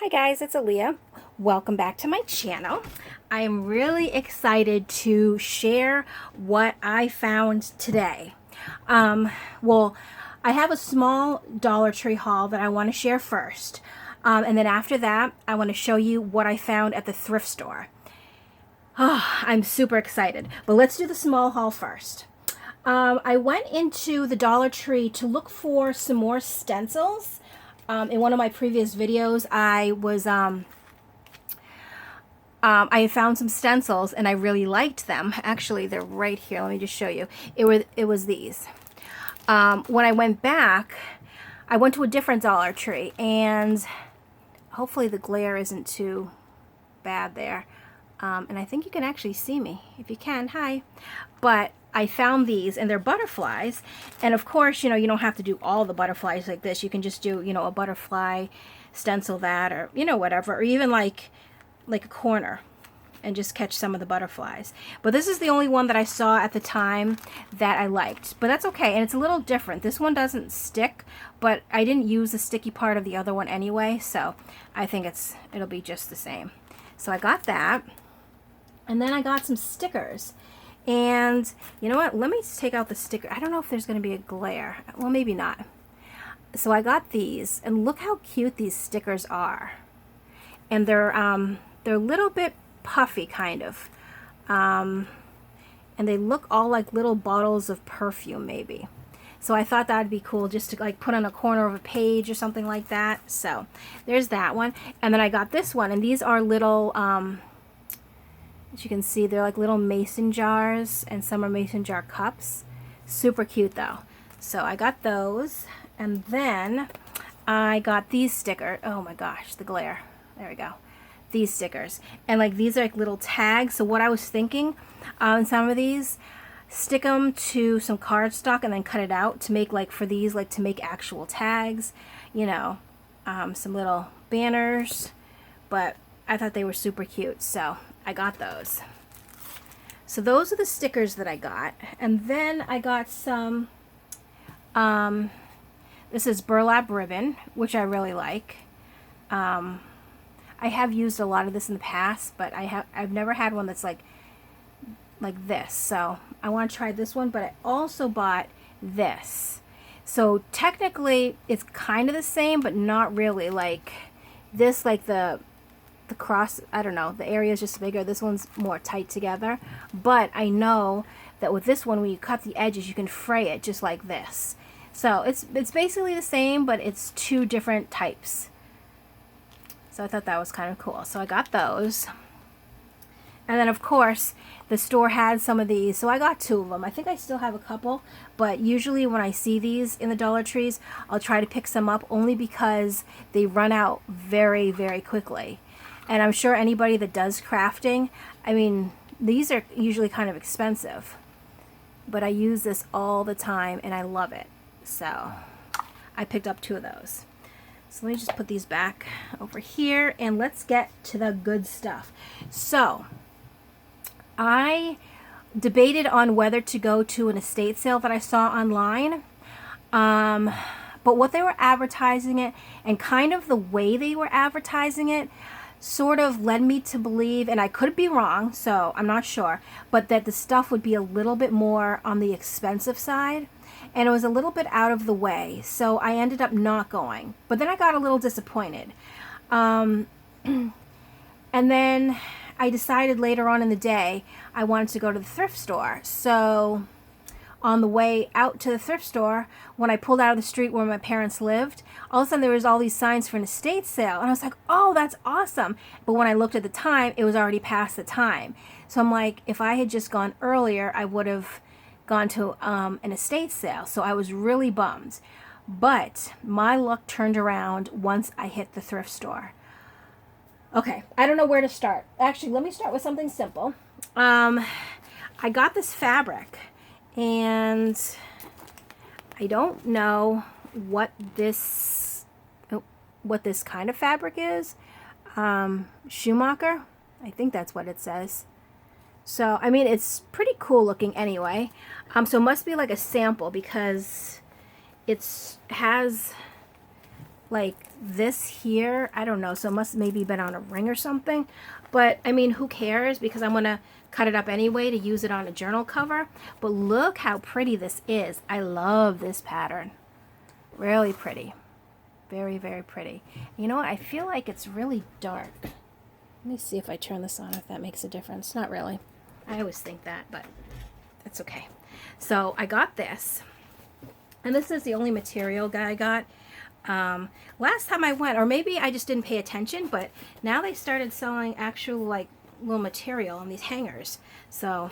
Hi guys, it's Aaliyah. Welcome back to my channel. I am really excited to share what I found today. Well, I have a small Dollar Tree haul that I want to share first. And then after that, I want to show you what I found at the thrift store. Oh, I'm super excited. But let's do the small haul first. I went into the Dollar Tree to look for some more stencils. In one of my previous videos, I found some stencils and I really liked them. Actually, they're right here. Let me just show you. It was these. When I went back, I went to a different Dollar Tree, and hopefully the glare isn't too bad there. And I think you can actually see me. If you can, hi. But I found these, and they're butterflies. And of course, you don't have to do all the butterflies like this. You can just do, a butterfly stencil that, or, whatever. Or even like a corner and just catch some of the butterflies. But this is the only one that I saw at the time that I liked. But that's okay, and it's a little different. This one doesn't stick, but I didn't use the sticky part of the other one anyway, so I think it'll be just the same. So I got that. And then I got some stickers. And you know what? Let me take out the sticker. I don't know if there's going to be a glare. Well, maybe not. So I got these, and look how cute these stickers are. And they're a little bit puffy, kind of. And they look all like little bottles of perfume, maybe. So I thought that'd be cool just to like put on a corner of a page or something like that. So there's that one. And then I got this one, and these are little as you can see, they're like little mason jars, and some are mason jar cups. Super cute though. So I got those, and then I got these stickers. Oh my gosh, the glare. There we go. These stickers. And like these are like little tags. So what I was thinking, in some of these, stick them to some cardstock and then cut it out to make, like for these, like to make actual tags, some little banners. But I thought they were super cute, so I got those. So those are the stickers that I got. And then I got some, this is burlap ribbon, which I really like. I have used a lot of this in the past, but I've never had one that's like this. So I want to try this one, but I also bought this. So technically it's kind of the same, but not really. Like this, like the cross, I don't know, the area is just bigger. This one's more tight together. But I know that with this one, when you cut the edges, you can fray it just like this. So it's basically the same, but it's two different types. So I thought that was kind of cool. So I got those. And then of course the store had some of these, so I got two of them. I think I still have a couple, but usually when I see these in the Dollar Trees, I'll try to pick some up, only because they run out very, very quickly. And I'm sure anybody that does crafting, I mean, these are usually kind of expensive, but I use this all the time and I love it. So I picked up two of those. So let me just put these back over here, and let's get to the good stuff. So I debated on whether to go to an estate sale that I saw online. But what they were advertising it, and kind of the way they were advertising it, sort of led me to believe, and I could be wrong, so I'm not sure, but that the stuff would be a little bit more on the expensive side, and it was a little bit out of the way, so I ended up not going. But then I got a little disappointed. And then I decided later on in the day I wanted to go to the thrift store. So on the way out to the thrift store, when I pulled out of the street where my parents lived, all of a sudden there was all these signs for an estate sale. And I was like, oh, that's awesome. But when I looked at the time, it was already past the time. So I'm like, if I had just gone earlier, I would have gone to an estate sale. So I was really bummed. But my luck turned around once I hit the thrift store. Okay, I don't know where to start. Actually, let me start with something simple. I got this fabric, and I don't know what this kind of fabric is. Schumacher, I think that's what it says. So I mean, it's pretty cool looking anyway. So it must be like a sample, because it has like this here. I don't know, so it must maybe been on a ring or something. But I mean, who cares, because I'm gonna cut it up anyway to use it on a journal cover. But look how pretty this is. I love this pattern. Really pretty. Very, very pretty. You know what? I feel like it's really dark. Let me see if I turn this on, if that makes a difference. Not really. I always think that, but that's okay. So I got this. And this is the only material that I got. Last time I went, or maybe I just didn't pay attention, but now they started selling actual like little material on these hangers. So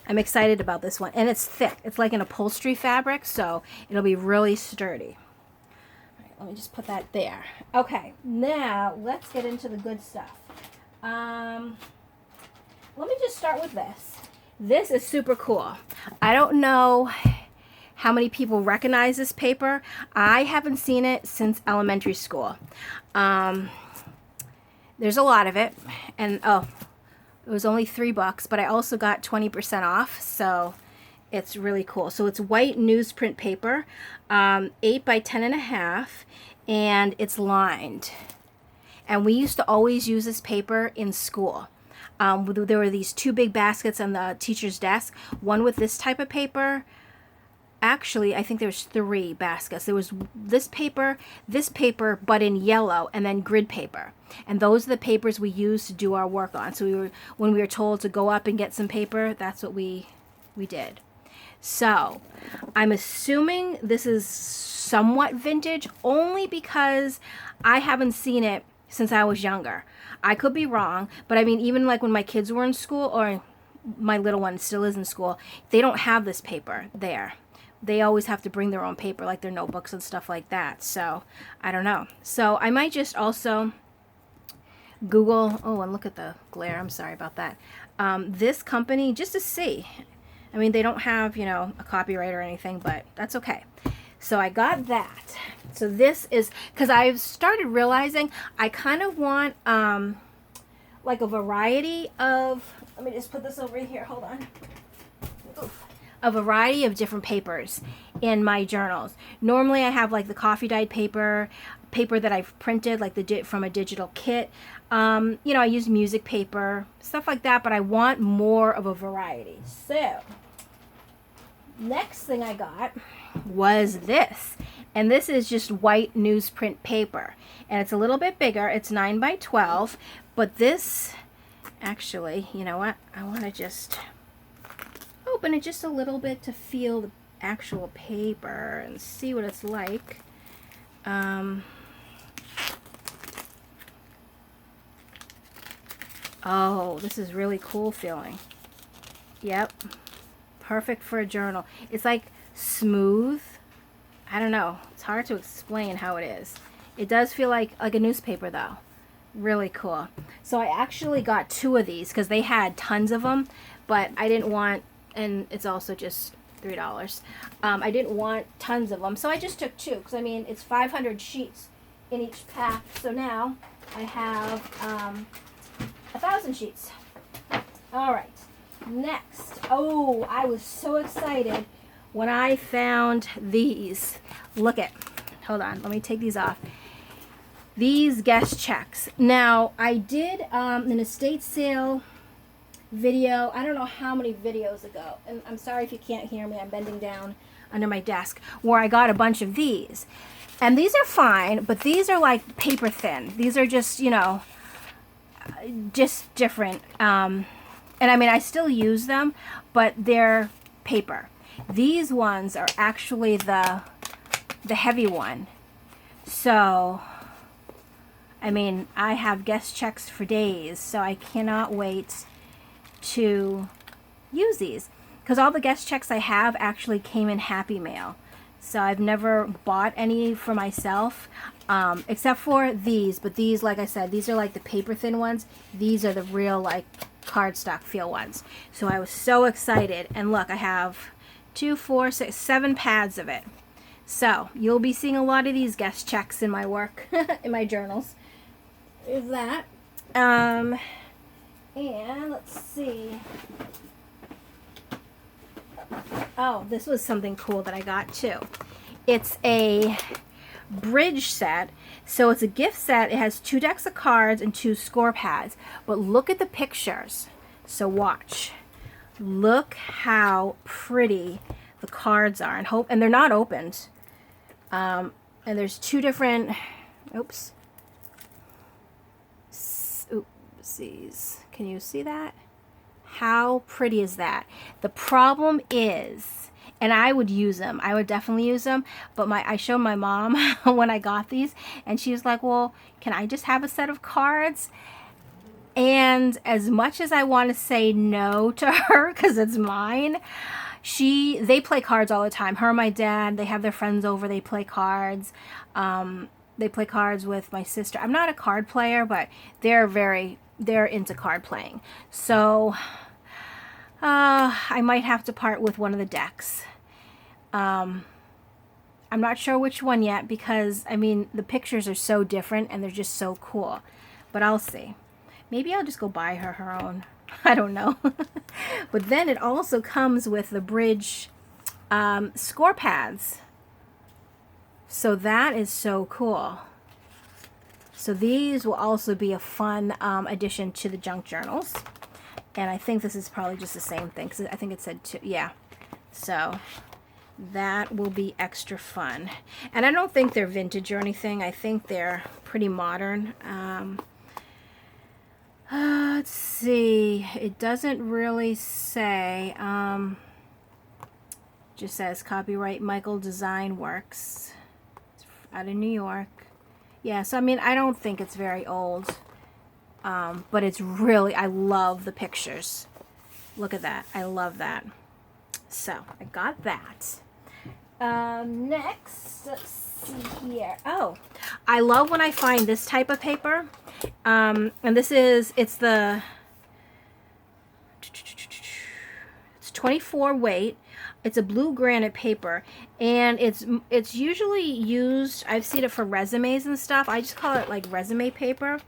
I'm excited about this one. And it's thick. It's like an upholstery fabric, so it'll be really sturdy. All right, let me just put that there. Okay, now let's get into the good stuff. Let me just start with this. This is super cool. I don't know how many people recognize this paper. I haven't seen it since elementary school. There's a lot of it, and oh, it was only $3, but I also got 20% off, so it's really cool. So it's white newsprint paper, 8 by 10.5, and it's lined. And we used to always use this paper in school. There were these 2 big baskets on the teacher's desk, one with this type of paper. Actually, I think there was 3 baskets. There was this paper, but in yellow, and then grid paper. And those are the papers we used to do our work on. So when we were told to go up and get some paper, that's what we did. So I'm assuming this is somewhat vintage, only because I haven't seen it since I was younger. I could be wrong, but I mean, even like when my kids were in school, or my little one still is in school, they don't have this paper there. They always have to bring their own paper, like their notebooks and stuff like that. So I don't know. So I might just also Google, oh, and look at the glare, I'm sorry about that, this company, just to see. I mean, they don't have, you know, a copyright or anything, but that's okay. So I got that. So this is, because I've started realizing I kind of want like a variety of, let me just put this over here, hold on. Oof. A variety of different papers in my journals. Normally I have like the coffee dyed paper that I've printed, like from a digital kit. You know, I use music paper, stuff like that, but I want more of a variety. So next thing I got was this, and this is just white newsprint paper, and it's a little bit bigger. It's 9 by 12, but this, actually, you know what, I want to just open it just a little bit to feel the actual paper and see what it's like. Oh, this is really cool feeling. Yep. Perfect for a journal. It's like smooth. I don't know. It's hard to explain how it is. It does feel like a newspaper though. Really cool. So I actually got 2 of these because they had tons of them, but I didn't want, and it's also just $3. I didn't want tons of them, so I just took 2 because I mean it's 500 sheets in each pack. So now I have 1,000 sheets. All right. Next, oh, I was so excited when I found these. Look at, hold on, let me take these off. These guest checks. Now, I did an estate sale video, I don't know how many videos ago, and I'm sorry if you can't hear me, I'm bending down under my desk, where I got a bunch of these. And these are fine, but these are like paper thin. These are just, you know, just different. And I mean, I still use them, but they're paper. These ones are actually the heavy one. So, I mean, I have guest checks for days, so I cannot wait to use these. Because all the guest checks I have actually came in Happy Mail. So I've never bought any for myself, except for these. But these, like I said, these are like the paper thin ones. These are the real like cardstock feel ones. So I was so excited. And look, I have 2, 4, 6, 7 pads of it. So you'll be seeing a lot of these guest checks in my work, in my journals. There's that. And let's see. Oh, this was something cool that I got too. It's a bridge set. So it's a gift set. It has 2 decks of cards and 2 score pads. But look at the pictures. So watch. Look how pretty the cards are, and they're not opened. And there's 2 different. Oops. Oopsies. Can you see that? How pretty is that? The problem is, and I would use them. I would definitely use them. But I showed my mom when I got these, and she was like, "Well, can I just have a set of cards?" And as much as I want to say no to her because it's mine, they play cards all the time. Her and my dad, they have their friends over. They play cards. They play cards with my sister. I'm not a card player, but they're into card playing. So I might have to part with one of the decks. I'm not sure which one yet because, I mean, the pictures are so different and they're just so cool. But I'll see. Maybe I'll just go buy her own. I don't know. But then it also comes with the bridge score pads. So that is so cool. So these will also be a fun addition to the junk journals. And I think this is probably just the same thing because I think it said 2. Yeah. So that will be extra fun. And I don't think they're vintage or anything. I think they're pretty modern. Let's see. It doesn't really say. Just says copyright Michael Design Works. It's out of New York. Yeah, so I mean, I don't think it's very old. But it's really, I love the pictures. Look at that. I love that. So, I got that. Next, let's see here. Oh, I love when I find this type of paper. And this is, it's 24 weight. It's a blue granite paper, and it's usually used, I've seen it for resumes and stuff. I just call it like resume paper.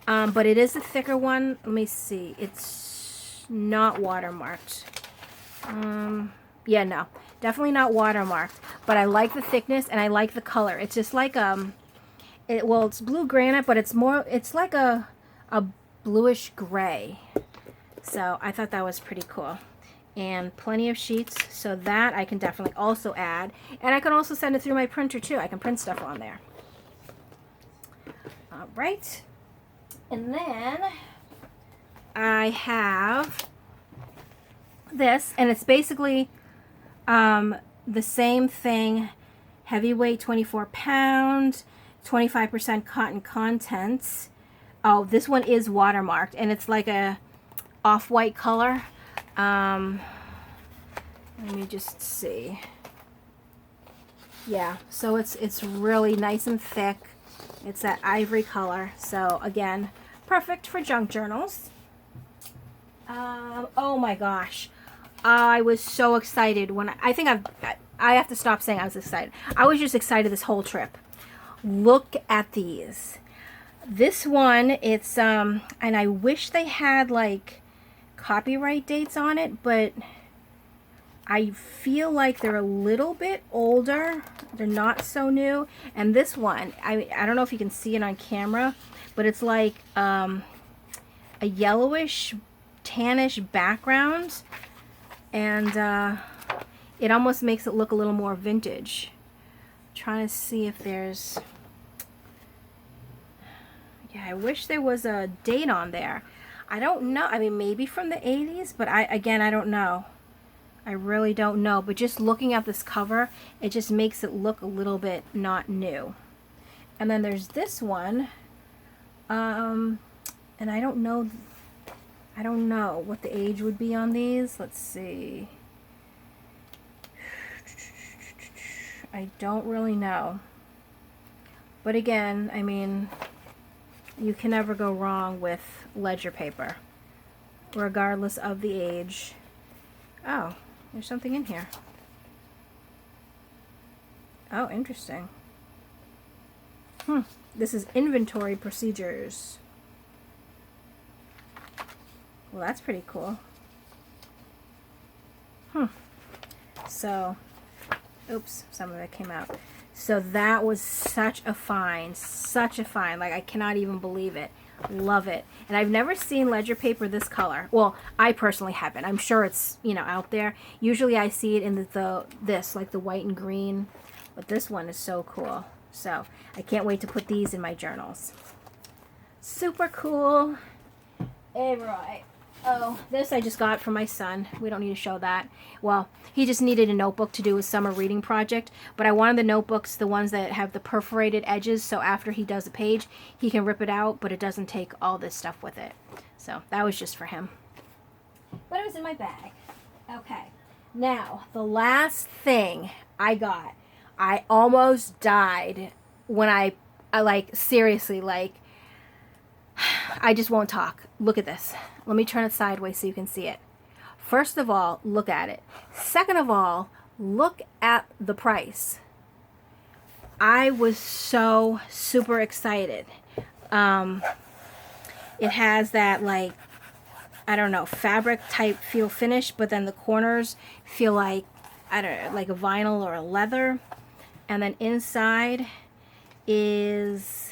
But it is a thicker one. Let me see. It's not watermarked. Yeah, no. Definitely not watermarked. But I like the thickness and I like the color. It's just like it's blue granite, but it's like a bluish gray. So I thought that was pretty cool. And plenty of sheets, so that I can definitely also add. And I can also send it through my printer too. I can print stuff on there. All right. And then I have this, and it's basically the same thing. Heavyweight, 24 pound, 25% cotton content. Oh, this one is watermarked, and it's like a off-white color. Let me just see. Yeah, so it's really nice and thick. It's that ivory color. So again, perfect for junk journals. Oh my gosh, I was so excited when I have to stop saying I was excited. I was just excited this whole trip. Look at these. This one, it's and I wish they had like copyright dates on it, but I feel like they're a little bit older. They're not so new. And this one, I don't know if you can see it on camera, but it's like a yellowish, tannish background, and it almost makes it look a little more vintage. I'm trying to see if there's. Yeah, I wish there was a date on there. I don't know. I mean, maybe from the 80s, but I don't know. I really don't know. But just looking at this cover, it just makes it look a little bit not new. And then there's this one. And I don't know what the age would be on these. Let's see. I don't really know. But again, I mean, you can never go wrong with ledger paper, regardless of the age. Oh, there's something in here. Oh, interesting. This is inventory procedures. Well, that's pretty cool. So, oops, some of it came out. So that was such a find, such a find. Like, I cannot even believe it. Love it. And I've never seen ledger paper this color. Well, I personally haven't. I'm sure it's, you know, out there. Usually I see it in this, like the white and green. But this one is so cool. So I can't wait to put these in my journals. Super cool. All right. Oh, this I just got from my son. We don't need to show that. Well, he just needed a notebook to do his summer reading project, but I wanted the notebooks, the ones that have the perforated edges, so after he does a page, he can rip it out, but it doesn't take all this stuff with it. So that was just for him. But it was in my bag. Okay. Now, the last thing I got, I almost died when I like, seriously, like, I just won't talk. Look at this. Let me turn it sideways so you can see it. First of all, look at it. Second of all, look at the price. I was so super excited. It has that, like, I don't know, fabric type feel finish, but then the corners feel like, I don't know, like a vinyl or a leather. And then inside is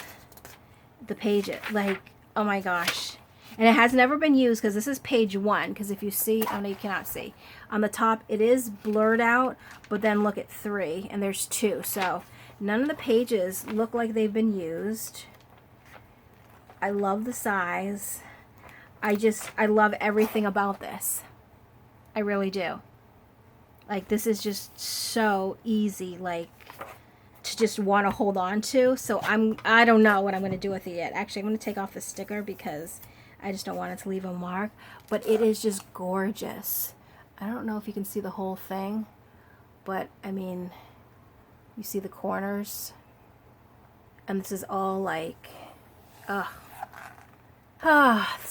the pages. Like, oh my gosh. And it has never been used because this is page 1. Because if you see, oh no, you cannot see. On the top, it is blurred out, but then look at 3, and there's 2. So none of the pages look like they've been used. I love the size. I love everything about this. I really do. Like, this is just so easy, like, to just want to hold on to. So I don't know what I'm going to do with it yet. Actually, I'm going to take off the sticker because I just don't want it to leave a mark. But it is just gorgeous. I don't know if you can see the whole thing, but I mean, you see the corners, and this is all like, so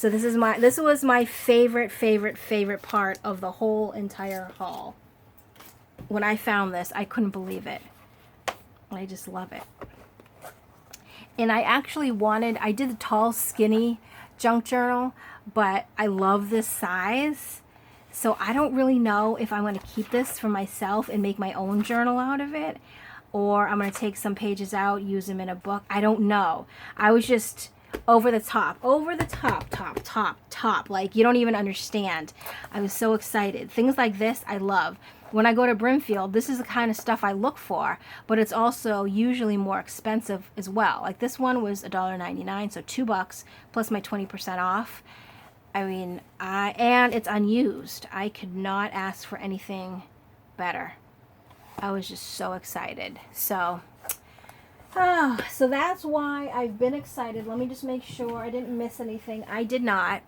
this was my favorite part of the whole entire haul. When I found this, I couldn't believe it. I just love it. And I actually I did the tall, skinny junk journal, but I love this size. So I don't really know if I'm going to keep this for myself and make my own journal out of it, or I'm going to take some pages out, use them in a book. I don't know. I was just over the top, top. Like, you don't even understand. I was so excited. Things like this, I love. When I go to Brimfield, this is the kind of stuff I look for, but it's also usually more expensive as well. Like, this one was $1.99, so $2 plus my 20% off. I mean, and it's unused. I could not ask for anything better. I was just so excited. So that's why I've been excited. Let me just make sure I didn't miss anything. I did not.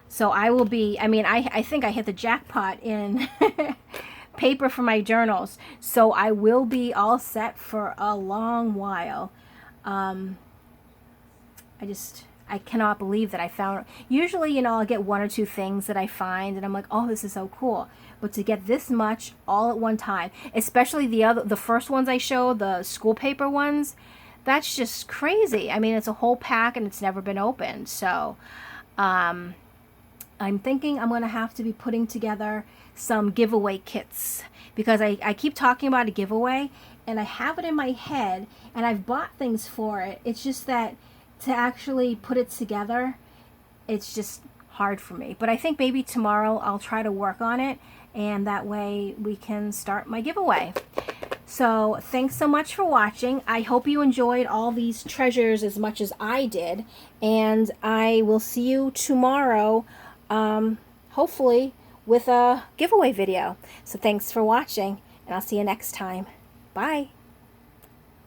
So I will be, I mean, I think I hit the jackpot in paper for my journals. So I will be all set for a long while. I cannot believe that I found, usually, you know, I'll get 1 or 2 things that I find and I'm like, oh, this is so cool. But to get this much all at one time, especially the first ones I showed, the school paper ones, that's just crazy. I mean, it's a whole pack and it's never been opened. So, I'm thinking I'm going to have to be putting together some giveaway kits because I keep talking about a giveaway and I have it in my head and I've bought things for it. It's just that to actually put it together, it's just hard for me. But I think maybe tomorrow I'll try to work on it and that way we can start my giveaway. So thanks so much for watching. I hope you enjoyed all these treasures as much as I did, and I will see you tomorrow, hopefully with a giveaway video. So thanks for watching, and I'll see you next time. Bye.